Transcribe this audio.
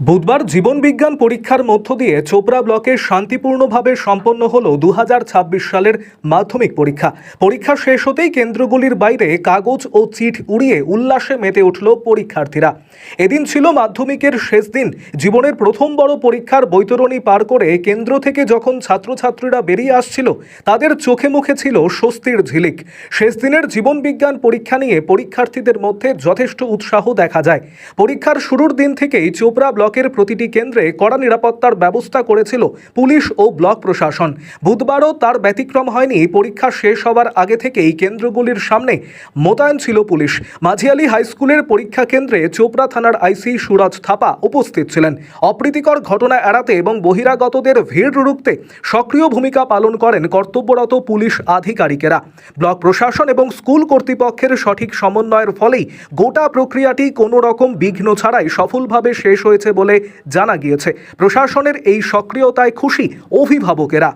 বুধবার জীবন বিজ্ঞান পরীক্ষার মধ্য দিয়ে চোপড়া ব্লকে শান্তিপূর্ণভাবে সম্পন্ন হল 2026 সালের মাধ্যমিক পরীক্ষা। পরীক্ষা শেষ হতেই কেন্দ্রগুলির বাইরে কাগজ ও চিট উড়িয়ে উল্লাসে মেতে উঠল পরীক্ষার্থীরা। এদিন ছিল মাধ্যমিকের শেষ দিন। জীবনের প্রথম বড় পরীক্ষার বৈতরণী পার করে কেন্দ্র থেকে যখন ছাত্রছাত্রীরা বেরিয়ে আসছিল, তাদের চোখে মুখে ছিল স্বস্তির ঝিলিক। শেষ দিনের জীবন বিজ্ঞান পরীক্ষা নিয়ে পরীক্ষার্থীদের মধ্যে যথেষ্ট উৎসাহ দেখা যায়। পরীক্ষার শুরুর দিন থেকেই চোপড়া ব্লকের প্রতিটি কেন্দ্রে কড়া নিরাপত্তার ব্যবস্থা করেছিল পুলিশ ও ব্লক প্রশাসন। বুধবারও তার ব্যতিক্রম হয়নি। পরীক্ষা শেষ হওয়ার আগে থেকেই কেন্দ্রগুলির সামনে মোতায়েন ছিল পুলিশ। মাঝিয়ালি হাই স্কুলের পরীক্ষা কেন্দ্রে চোপড়া থানার আইসি সুরজ থাপা উপস্থিত ছিলেন। অপ্রীতিকর ঘটনা এড়াতে এবং বহিরাগতদের ভিড় রুখতে সক্রিয় ভূমিকা পালন করেন কর্তব্যরত পুলিশ আধিকারিকেরা। ব্লক প্রশাসন এবং স্কুল কর্তৃপক্ষের সঠিক সমন্বয়ের ফলেই গোটা প্রক্রিয়াটি কোনো রকম বিঘ্ন ছাড়াই সফলভাবে শেষ হয়েছে বলে জানা গিয়েছে। প্রশাসনের এই সক্রিয়তায় খুশি অভিভাবকেরা।